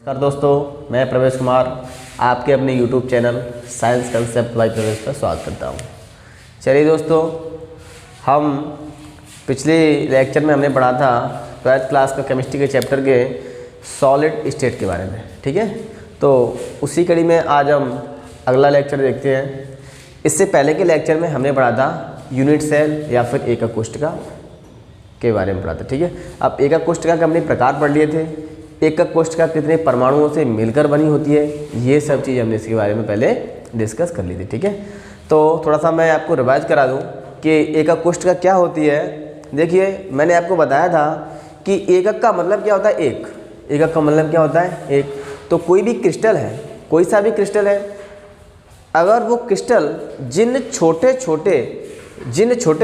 नमस्कार दोस्तों, मैं प्रवेश कुमार आपके अपने YouTube channel science concept by प्रवेश पर स्वागत करता हूं। चलिए दोस्तों, हम पिछले लेक्चर में हमने पढ़ा था 12th क्लास का केमिस्ट्री के चैप्टर के सॉलिड स्टेट के बारे में। ठीक है, तो उसी कड़ी में आज हम अगला लेक्चर देखते हैं। इससे पहले के लेक्चर में हमने पढ़ा था यूनिट सेल या फिर एकक कोशिका के बारे में पढ़ा था। ठीक है, अब एकक कोशिका के हमने प्रकार पढ़ लिए थे। एकक कोशिका कितने परमाणुओं से मिलकर बनी होती है, ये सब चीज़ हमने इसके बारे में पहले डिस्कस कर ली थी। ठीक है, तो थोड़ा सा मैं आपको रिवाइज करा दूं कि एकक कोशिका क्या होती है। देखिए, मैंने आपको बताया था कि एकक का मतलब क्या होता है, एकक का मतलब क्या होता है, एक। तो कोई भी क्रिस्टल है, कोई सा भी क्रिस्टल है, अगर वो क्रिस्टल जिन छोटे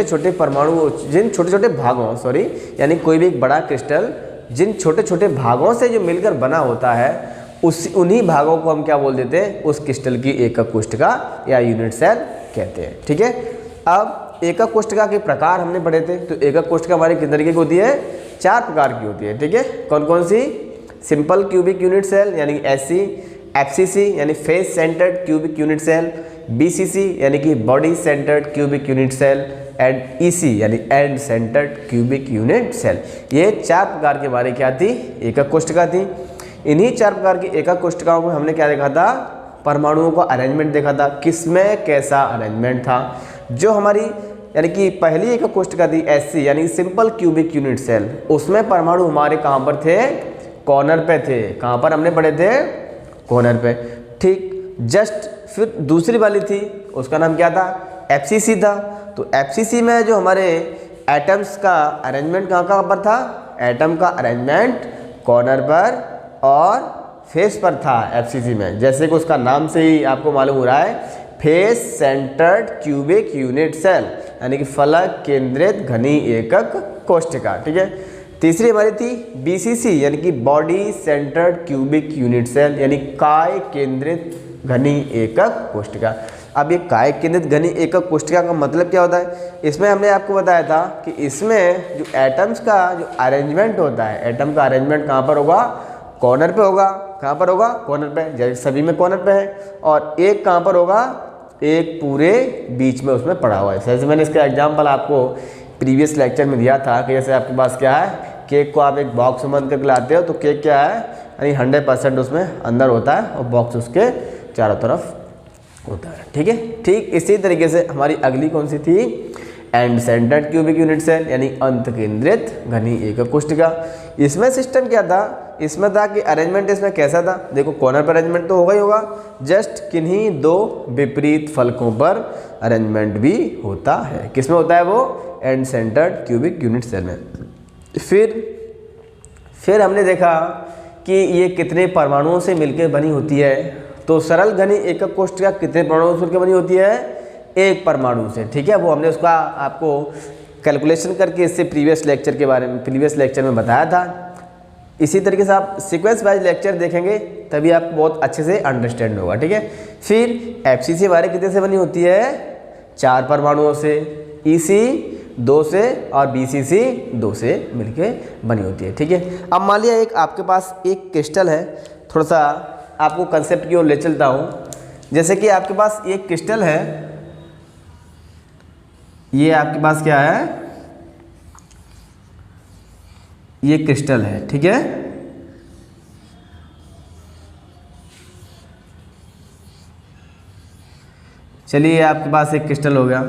छोटे परमाणुओं, जिन छोटे छोटे भागों, यानी कोई भी एक बड़ा क्रिस्टल जिन छोटे छोटे भागों से जो मिलकर बना होता है, उन्हीं भागों को हम क्या बोल देते हैं, उस क्रिस्टल की एकक कोशिका या यूनिट सेल कहते हैं। ठीक है, अब एकक कोशिका के प्रकार हमने पढ़े थे। तो एकक कोशिका हमारी कितने तरीके की होती है, 4 प्रकार की होती है। ठीक है, कौन कौन सी? सिंपल क्यूबिक यूनिट सेल यानी एससी, एफसीसी यानी face centred cubic unit cell, BCC यानी कि body centred cubic unit cell, and EC यानी end centred cubic unit cell. ये 4 प्रकार के हमारे क्या थी, एकक कोशिका थी। इन्हीं 4 प्रकार की एकक कोशिकाओं में हमने क्या देखा था, परमाणुओं का अरेंजमेंट देखा था, किसमें कैसा अरेंजमेंट था। जो हमारी यानी कि पहली एकक कोशिका थी एससी यानी सिंपल क्यूबिक यूनिट सेल, उसमें परमाणु हमारे कहाँ पर थे, कॉर्नर पे थे। कहाँ पर हमने पढ़े थे, कॉर्नर पे। ठीक, जस्ट फिर दूसरी वाली थी, उसका नाम क्या था, एफसीसी था। तो एफसीसी में जो हमारे एटम्स का अरेंजमेंट कहाँ पर था, एटम का अरेंजमेंट कॉर्नर पर और फेस पर था एफसीसी में। जैसे कि उसका नाम से ही आपको मालूम हो रहा है, face centred cubic unit cell यानी कि फलक केंद्रित घनी एकक कोशिका। ठीक है, तीसरी हमारी थी बीसीसी यानी कि body centred cubic unit cell यानी काय केंद्रित घनी एकक कोशिका। अब ये काय केंद्रित घनी एकक कोशिका का मतलब क्या होता है, इसमें हमने आपको बताया था कि इसमें जो एटम्स का जो अरेंजमेंट होता है, एटम का अरेंजमेंट कहाँ पर होगा, कॉर्नर पे होगा। कहाँ पर होगा, कॉर्नर पे, जैसे सभी में कॉर्नर पे है। और एक कहाँ पर होगा, एक पूरे बीच में उसमें पड़ा हुआ है। जैसे मैंने इसका एग्जाम्पल आपको प्रीवियस लेक्चर में दिया था कि जैसे आपके पास क्या है, केक को आप एक बॉक्स में बंद करके लाते हो, तो केक क्या है, यानी 100% उसमें अंदर होता है और बॉक्स उसके चारों तरफ होता है। ठीक है, ठीक इसी तरीके से हमारी अगली कौन सी थी, end centred cubic unit cell यानी अंत केंद्रित घनी एकक कोशिका। इसमें सिस्टम क्या था, इसमें था कि अरेंजमेंट इसमें कैसा था, देखो कॉर्नर पर अरेंजमेंट तो होगा ही होगा, जस्ट किन्हीं 2 विपरीत फलकों पर अरेंजमेंट भी होता है। किसमें होता है वो, end centred cubic unit cell में। फिर हमने देखा कि ये कितने परमाणुओं से मिलकर बनी होती है। तो सरल घनी एकक कोशिका कितने परमाणुओं से मिलकर बनी होती है, 1 परमाणु से। ठीक है, वो हमने उसका आपको कैलकुलेशन करके इससे प्रीवियस लेक्चर में बताया था। इसी तरीके से आप सीक्वेंस वाइज लेक्चर देखेंगे तभी आपको बहुत अच्छे से अंडरस्टैंड होगा। ठीक है, फिर एफसीसी हमारे कितने से बनी होती है, 4 परमाणुओं से, ईसी 2 से और बीसीसी 2 से मिलके बनी होती है। ठीक है, अब मान लिया एक आपके पास एक क्रिस्टल है, थोड़ा सा आपको कंसेप्ट की ओर ले चलता हूँ। जैसे कि आपके पास एक क्रिस्टल है, ये आपके पास क्या है, ये क्रिस्टल है। ठीक है, चलिए आपके पास एक क्रिस्टल हो गया।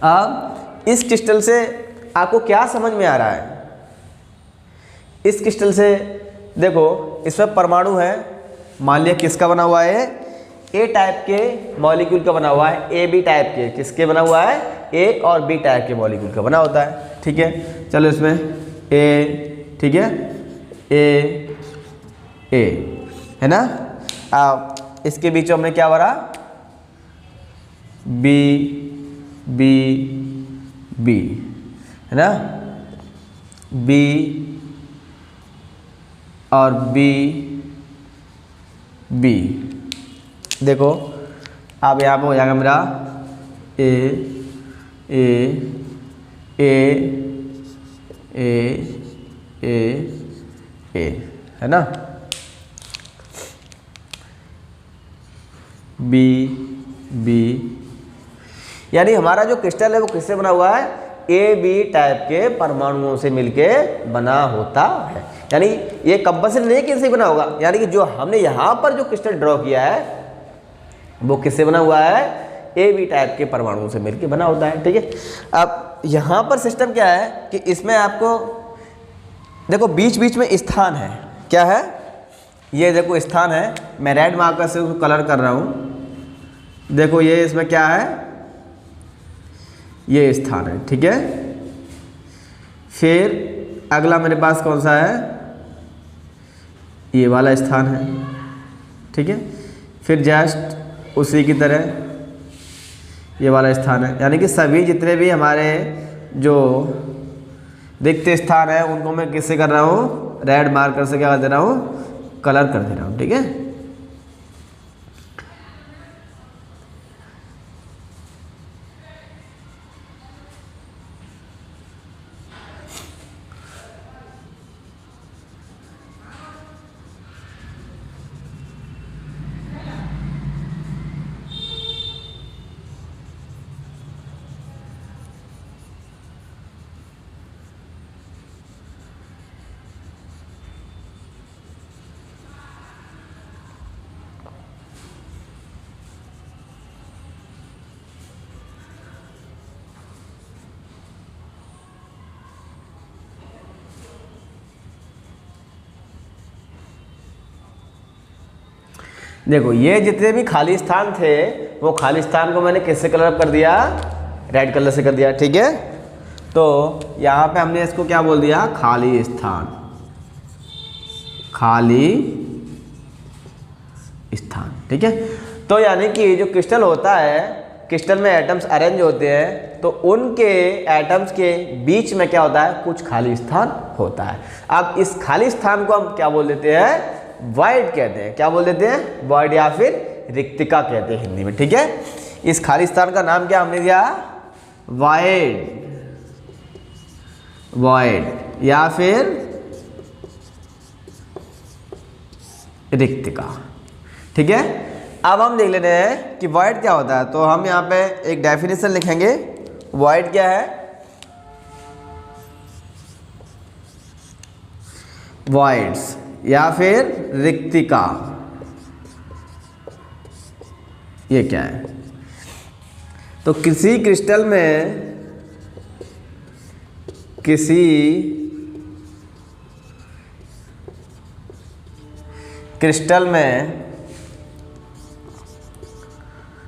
अब इस क्रिस्टल से आपको क्या समझ में आ रहा है, इस क्रिस्टल से देखो, इसमें परमाणु है, मान लिया किसका बना हुआ है, ए टाइप के मॉलिक्यूल का बना हुआ है, ए बी टाइप के, किसके बना हुआ है, ए और बी टाइप के मॉलिक्यूल का बना होता है। ठीक है, चलो इसमें ए, ठीक है, ए है ना। अब इसके बीच में हमने क्या भरा, बी बी बी है ना, बी और बी बी। देखो अब यहाँ पे हो जाएगा मेरा ए ए ए ए ए ए, है ना, बी बी, यानी हमारा जो क्रिस्टल है वो किससे बना हुआ है, ए बी टाइप के परमाणुओं से मिलके बना होता है। यानी ये कंपल्सरी नहीं किससे बना होगा, यानी कि जो हमने यहाँ पर जो क्रिस्टल ड्रॉ किया है वो किससे बना हुआ है, ए बी टाइप के परमाणुओं से मिलके बना होता है। ठीक है, अब यहाँ पर सिस्टम क्या है कि इसमें आपको देखो बीच बीच में स्थान है, क्या है, ये देखो स्थान है, मैं रेड मार्कर से उसको कलर कर रहा हूँ, देखो ये इसमें क्या है, ये स्थान है। ठीक है, फिर अगला मेरे पास कौन सा है, ये वाला स्थान है। ठीक है, फिर जस्ट उसी की तरह ये वाला स्थान है, यानी कि सभी जितने भी हमारे जो रिक्त स्थान है उनको मैं किससे कर रहा हूँ, रेड मार्कर से क्या कर दे रहा हूँ, कलर कर दे रहा हूँ। ठीक है, देखो ये जितने भी खाली स्थान थे वो खाली स्थान को मैंने किससे कलर कर दिया, रेड कलर से कर दिया। ठीक है, तो यहाँ पे हमने इसको क्या बोल दिया, खाली स्थान, खाली स्थान। ठीक है, तो यानी कि जो क्रिस्टल होता है, क्रिस्टल में एटम्स अरेंज होते हैं तो उनके एटम्स के बीच में क्या होता है, कुछ खाली स्थान होता है। अब इस खाली स्थान को हम क्या बोल देते हैं, वॉइड कहते हैं। क्या बोल देते हैं, वॉइड या फिर रिक्तिका कहते हैं हिंदी में। ठीक है, इस खाली स्थान का नाम क्या हमने दिया, वॉइड, वॉइड या फिर रिक्तिका। ठीक है, अब हम देख लेते हैं कि वॉइड क्या होता है। तो हम यहाँ पे एक डेफिनेशन लिखेंगे, वॉइड क्या है, वॉइड्स या फिर रिक्तिका, ये क्या है। तो किसी क्रिस्टल में, किसी क्रिस्टल में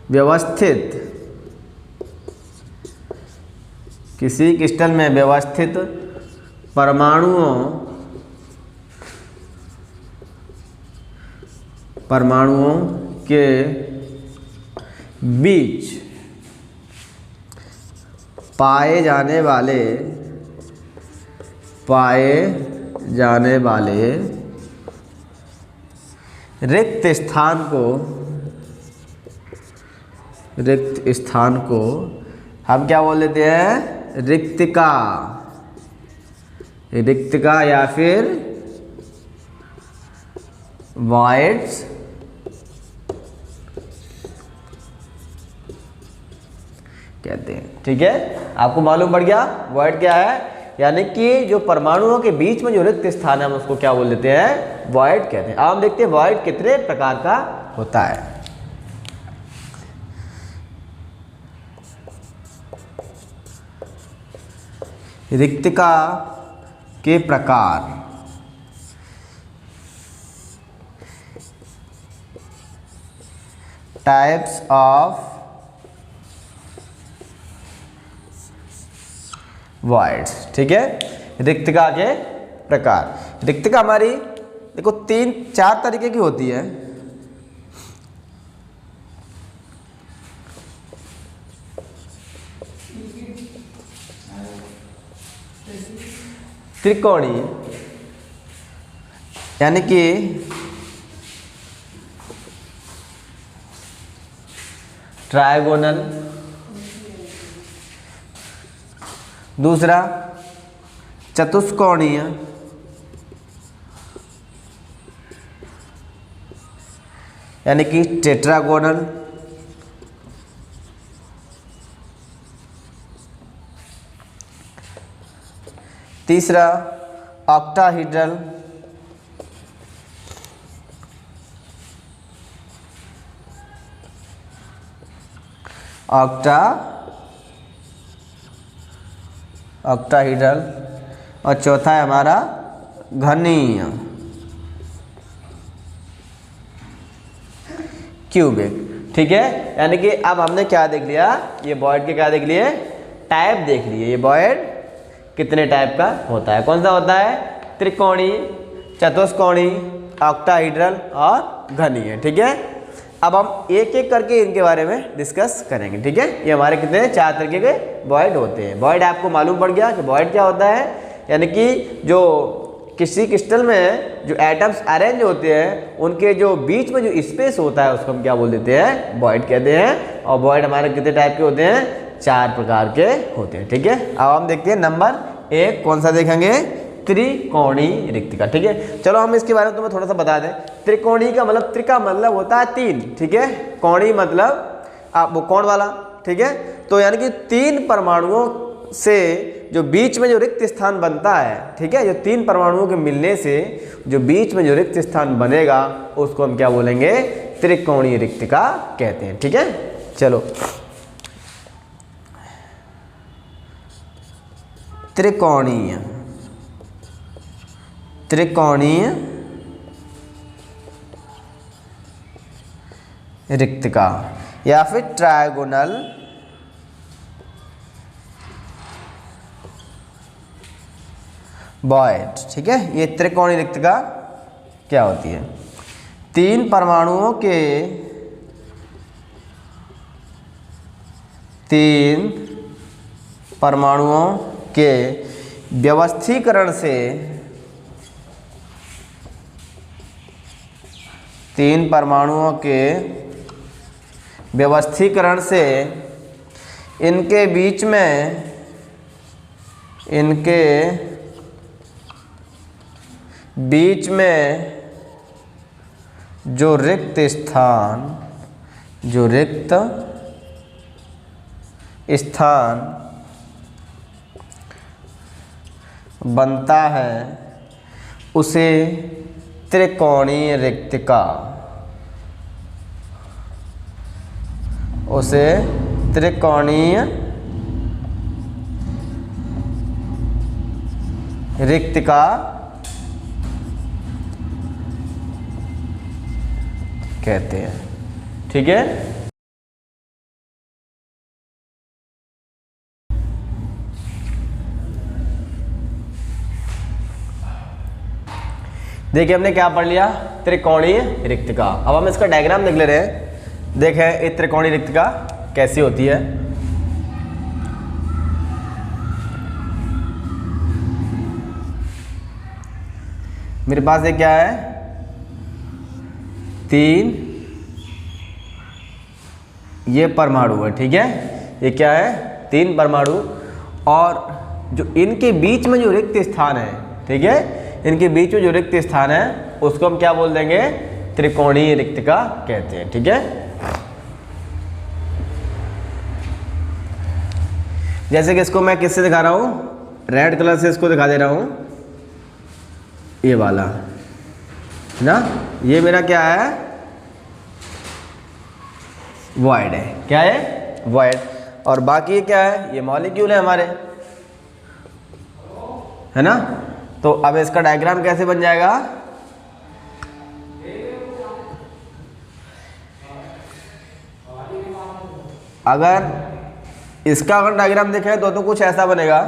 व्यवस्थित, किसी क्रिस्टल में व्यवस्थित परमाणुओं के बीच पाए जाने वाले रिक्त स्थान को हम क्या बोल देते हैं, रिक्तिका, रिक्तिका या फिर वॉइड्स कहते हैं। ठीक है, आपको मालूम पड़ गया वॉइड क्या है, यानी कि जो परमाणुओं के बीच में जो रिक्त स्थान है हम उसको क्या बोल देते हैं, वॉइड कहते हैं। अब हम देखते हैं वॉइड कितने प्रकार का होता है। रिक्तिका के प्रकार, टाइप्स ऑफ वॉइड्स। ठीक है, रिक्तिका के प्रकार। रिक्तिका हमारी देखो 3-4 तरीके की होती है। त्रिकोणीय यानी कि ट्रायगोनल, दूसरा चतुष्कोणीय, यानी कि टेट्रागोनल। तीसरा ऑक्टाहीड्रल, ऑक्टाहीड्रल। और चौथा है हमारा घनीय, क्यूबिक। ठीक है, यानी कि अब हमने क्या देख लिया, ये बॉयड के क्या देख लिए, टाइप देख लिए। ये बॉयड कितने टाइप का होता है, कौन सा होता है, त्रिकोणीय, चतुष्कोणीय, ऑक्टाहीड्रल और घनीय। ठीक है, अब हम एक एक करके इनके बारे में डिस्कस करेंगे। ठीक है, ये हमारे कितने 4 तरीके के बॉयड होते हैं। बॉयड आपको मालूम पड़ गया कि बॉयड क्या होता है, यानी कि जो किसी क्रिस्टल में जो एटम्स अरेंज होते हैं उनके जो बीच में जो स्पेस होता है उसको हम क्या बोल देते हैं, बॉयड कहते हैं। और बॉयड हमारे कितने टाइप के होते हैं, 4 प्रकार के होते हैं। ठीक है, अब हम देखते हैं नंबर 1 कौन सा देखेंगे, त्रिकोणीय रिक्तिका। ठीक है, चलो हम इसके बारे में तुम्हें थोड़ा सा बता दें। त्रिकोणीय का मतलब, त्रिका मतलब होता है 3, ठीक है, कोणीय मतलब वो कोण वाला। ठीक है, तो यानी कि 3 परमाणुओं से जो बीच में जो रिक्त स्थान बनता है, ठीक है, जो 3 परमाणुओं के मिलने से जो बीच में जो रिक्त स्थान बनेगा उसको हम क्या बोलेंगे, त्रिकोणीय रिक्तिका कहते हैं। ठीक है, चलो त्रिकोणीय रिक्तिका या फिर ट्रायगोनल बॉयड। ठीक है, ये त्रिकोणीय रिक्तिका क्या होती है, 3 परमाणुओं के व्यवस्थीकरण से, 3 परमाणुओं के व्यवस्थीकरण से इनके बीच में जो रिक्त स्थान बनता है उसे त्रिकोणीय रिक्तिका, कहते हैं। ठीक है, देखिए हमने क्या पढ़ लिया, त्रिकोणीय रिक्तिका। अब हम इसका डायग्राम देख ले रहे हैं। देखें ये त्रिकोणीय रिक्तिका कैसी होती है। मेरे पास ये क्या है, 3 ये परमाणु है। ठीक है, ये क्या है, 3 परमाणु, और जो इनके बीच में जो रिक्त स्थान है, ठीक है, इनके बीच में जो रिक्त स्थान है उसको हम क्या बोल देंगे, त्रिकोणीय रिक्तिका कहते हैं। ठीक है, जैसे कि इसको मैं किससे दिखा रहा हूं, रेड कलर से इसको दिखा दे रहा हूं, ये वाला ना, ये मेरा क्या है, वॉइड है। क्या है, वॉइड। और बाकी ये क्या है, ये मॉलिक्यूल है हमारे, है ना। तो अब इसका डायग्राम कैसे बन जाएगा, अगर इसका अगर डायग्राम देखें तो कुछ ऐसा बनेगा,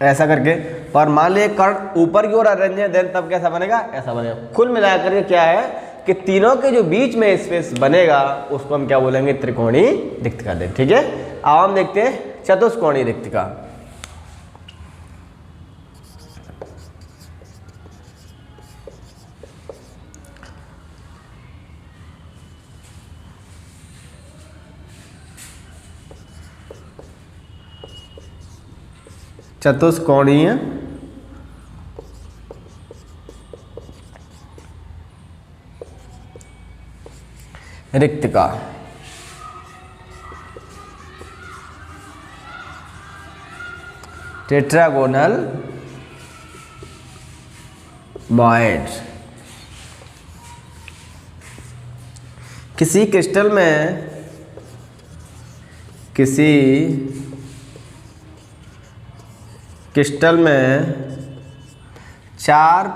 ऐसा करके। और मान लिया कर्ण ऊपर की ओर अरेंज है, देन तब कैसा बनेगा, ऐसा बनेगा। कुल मिलाकर के क्या है कि तीनों के जो बीच में स्पेस बनेगा उसको हम क्या बोलेंगे, त्रिकोणीय रिक्तिका। ठीक है, अब हम देखते हैं चतुष्कोणीय रिक्तिका। चतुष्कोणीय रिक्तिका। Tetragonal void. किसी क्रिस्टल में चार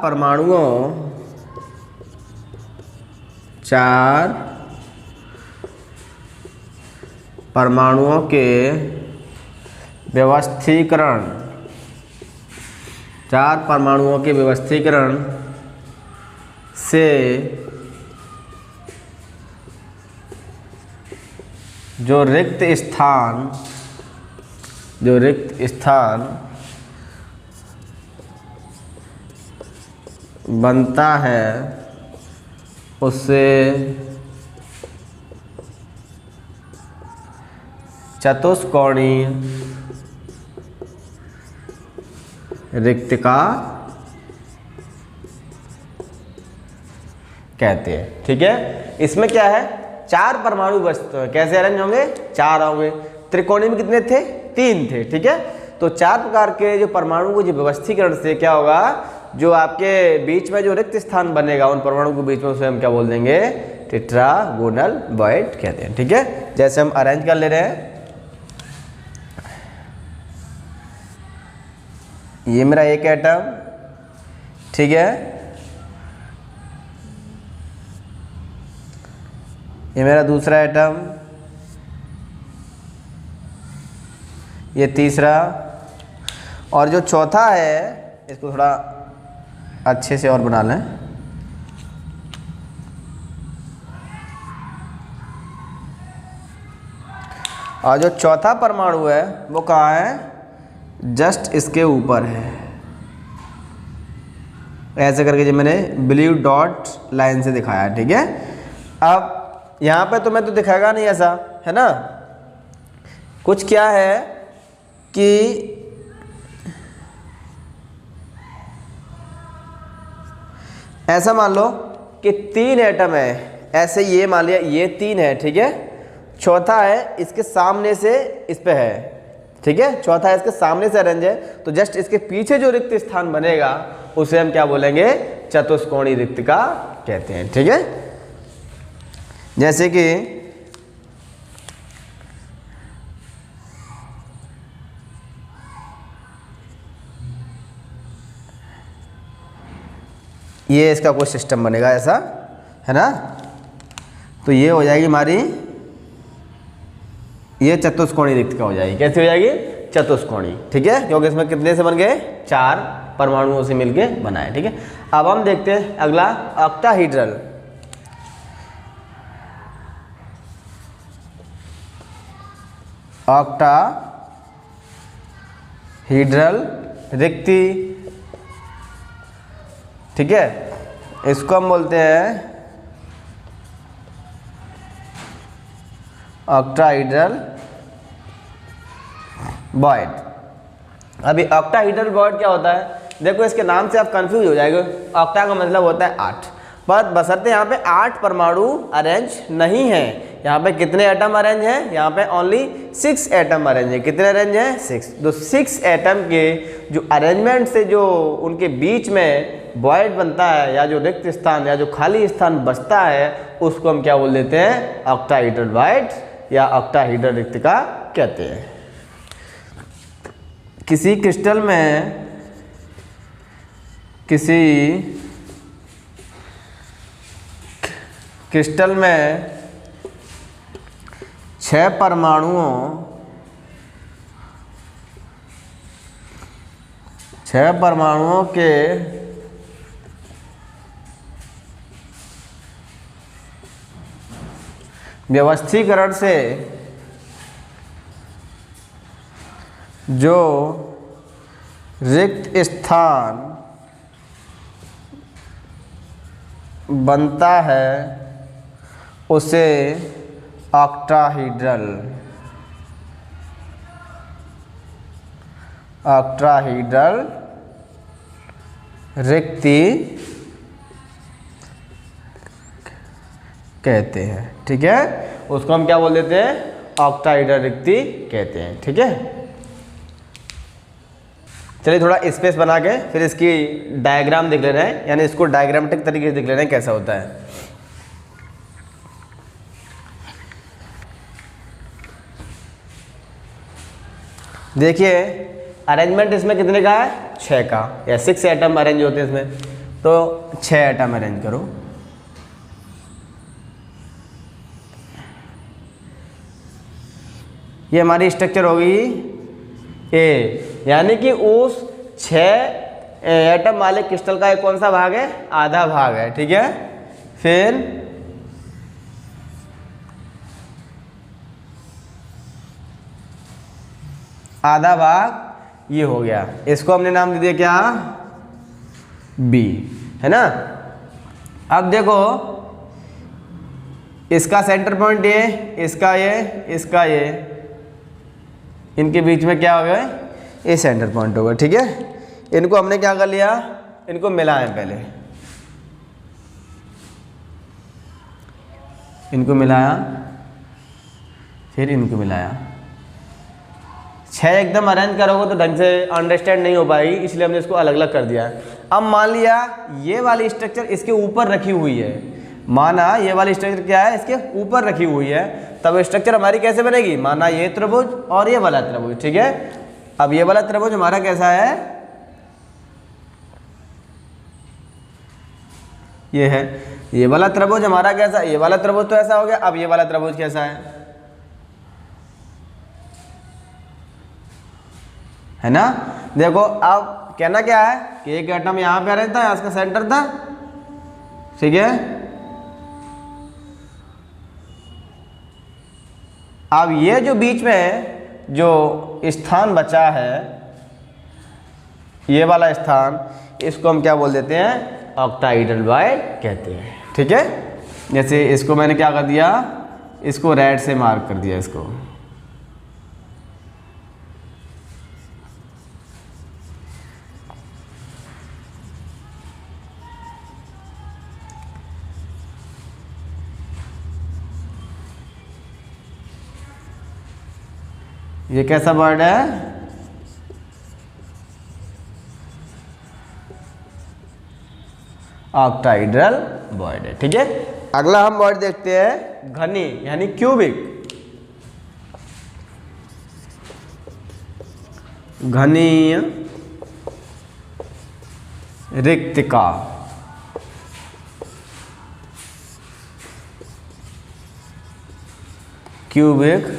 परमाणुओं के व्यवस्थीकरण से जो रिक्त स्थान बनता है उसे चतुष्कोणीय रिक्तिका कहते हैं। ठीक है, इसमें क्या है, चार परमाणु वस्तु है, कैसे अरेंज होंगे, चार होंगे। त्रिकोणीय में कितने थे, तीन थे। ठीक है, तो चार प्रकार के जो परमाणु को जो व्यवस्थीकरण से क्या होगा, जो आपके बीच में जो रिक्त स्थान बनेगा उन परमाणु के बीच में, उसे हम क्या बोल देंगे, टेट्रागोनल वॉइड कहते हैं। ठीक है, जैसे हम अरेंज कर ले रहे हैं, ये मेरा एक एटम, ठीक है, ये मेरा दूसरा एटम, ये तीसरा, और जो चौथा है इसको थोड़ा अच्छे से और बना लें। और जो चौथा परमाणु है वो कहाँ है, जस्ट इसके ऊपर है, ऐसे करके जो मैंने ब्लू डॉट लाइन से दिखाया। ठीक है, अब यहाँ पे तो मैं तो दिखाएगा नहीं ऐसा, है ना। कुछ क्या है कि ऐसा मान लो कि तीन एटम है, ऐसे ये मान लिया ये तीन है। ठीक है, चौथा है इसके सामने से इस पे है। ठीक है, चौथा है इसके सामने से अरेंज है, तो जस्ट इसके पीछे जो रिक्त स्थान बनेगा उसे हम क्या बोलेंगे, चतुष्कोणीय रिक्तिका कहते हैं। ठीक है, जैसे कि ये इसका कोई सिस्टम बनेगा ऐसा, है ना, तो ये हो जाएगी हमारी, ये चतुष्कोणीय रिक्तिका हो जाएगी। कैसे हो जाएगी, चतुष्कोणीय। ठीक है, क्योंकि इसमें कितने से बन गए, चार परमाणुओं से मिलके बना है। ठीक है, अब हम देखते हैं अगला, ऑक्टाहीड्रल। ऑक्टाहीड्रल रिक्ति। ठीक है, इसको हम बोलते हैं ऑक्टाहीड्रल वॉइड। अभी ऑक्टाहीड्रल वॉइड क्या होता है, देखो इसके नाम से आप कंफ्यूज हो जाएंगे। ऑक्टा का मतलब होता है 8, पर बशर्ते यहाँ पे 8 परमाणु अरेंज नहीं है। यहाँ पे कितने एटम अरेंज हैं, यहाँ पे ओनली 6 एटम अरेंज है। कितने अरेंज हैं, 6। तो 6 एटम के जो अरेंजमेंट से जो उनके बीच में वॉइड बनता है, या जो रिक्त स्थान या जो खाली स्थान बचता है, उसको हम क्या बोल देते हैं, ऑक्टाहीड्रल वॉइड या ऑक्टाहीड्रल रिक्तिका कहते हैं। किसी क्रिस्टल में 6 परमाणुओं के व्यवस्थीकरण से जो रिक्त स्थान बनता है उसे ऑक्टाहीड्रल ऑक्टाहेड्रल रिक्ति कहते हैं। ठीक है, उसको हम क्या बोल देते हैं? ऑक्टाहेड्रल रिक्ति कहते हैं। ठीक है, चलिए थोड़ा स्पेस बना के फिर इसकी डायग्राम देख ले रहे हैं, यानी इसको डायग्रामेटिक तरीके से देख ले रहे हैं कैसा होता है। देखिए अरेंजमेंट इसमें कितने का है? 6 का, या 6 एटम अरेंज होते हैं इसमें, तो 6 एटम अरेंज करो। ये हमारी स्ट्रक्चर होगी ए, यानी कि उस 6 एटम वाले क्रिस्टल का एक कौन सा भाग है? आधा भाग है। ठीक है, फिर आधा भाग ये हो गया, इसको हमने नाम दे दिया क्या? बी, है ना। अब देखो इसका सेंटर पॉइंट ये, इसका ये, इनके बीच में क्या हो गया? ये सेंटर पॉइंट होगा। ठीक है, इनको हमने क्या कर लिया? इनको मिलाएं पहले, इनको मिलाया, फिर इनको मिलाया। 6 एकदम अरेंज करोगे तो ढंग से अंडरस्टैंड नहीं हो पाएगी, इसलिए हमने इसको अलग अलग कर दिया। अब मान लिया ये वाली स्ट्रक्चर इसके ऊपर रखी हुई है, माना ये वाली स्ट्रक्चर क्या है? इसके ऊपर रखी हुई है, तब स्ट्रक्चर हमारी कैसे बनेगी? माना ये त्रिभुज और ये वाला त्रिभुज। ठीक है, अब ये वाला त्रिभुज हमारा कैसा है? ये है। ये वाला त्रिभुज हमारा कैसा? ये वाला त्रिभुज तो ऐसा हो गया। अब ये वाला त्रिभुज कैसा है ना। देखो अब कहना क्या है कि एक एटम यहां पे रहता है, इसका सेंटर था। ठीक है, अब ये जो बीच में जो स्थान बचा है, ये वाला स्थान, इसको हम क्या बोल देते हैं? ऑक्टाहेड्रल वॉइड कहते हैं। ठीक है, जैसे इसको मैंने क्या कर दिया? इसको रेड से मार्क कर दिया इसको। ये कैसा वर्ड है? ऑक्टाहेड्रल वर्ड है। ठीक है, अगला हम वर्ड देखते हैं घनी, यानी क्यूबिक। घनीय रिक्तिका। Cubic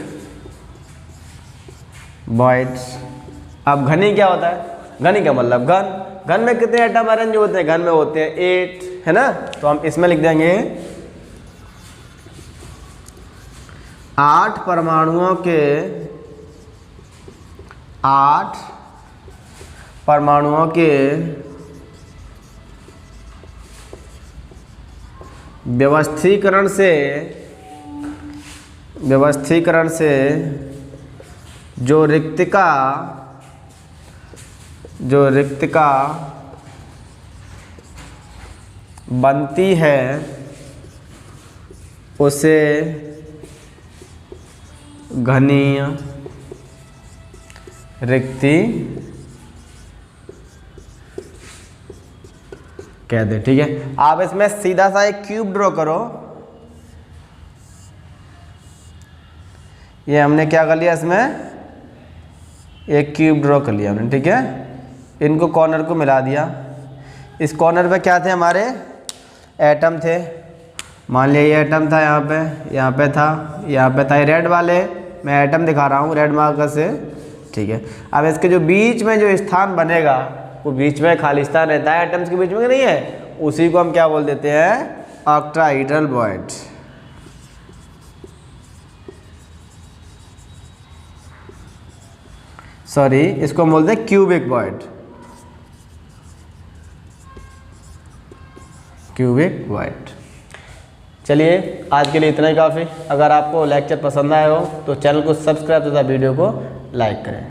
voids. अब घनी क्या होता है? घनी का मतलब घन में कितने एटम अरेंज होते हैं? घन में होते हैं 8, है ना। तो हम इसमें लिख देंगे 8 परमाणुओं के 8 परमाणुओं के व्यवस्थीकरण से जो रिक्तिका बनती है उसे घनीय रिक्ति कहते हैं। ठीक है, आप इसमें सीधा सा एक क्यूब ड्रॉ करो। ये हमने क्या कर लिया? इसमें एक क्यूब ड्रॉ कर लिया हमने। ठीक है, इनको कॉर्नर को मिला दिया। इस कॉर्नर पे क्या थे? हमारे एटम थे। मान लिया ये एटम था, यहाँ पे था, यहाँ पे था। ये रेड वाले मैं एटम दिखा रहा हूँ रेड मार्कर से। ठीक है, अब इसके जो बीच में जो स्थान बनेगा, वो बीच में खाली स्थान रहता है एटम्स के बीच में, नहीं है? उसी को हम क्या बोल देते हैं? Octahedral void. सॉरी, इसको हम बोलते हैं क्यूबिक वॉइड। Cubic void. चलिए आज के लिए इतना ही काफ़ी। अगर आपको लेक्चर पसंद आया हो तो चैनल को सब्सक्राइब तथा वीडियो को लाइक करें।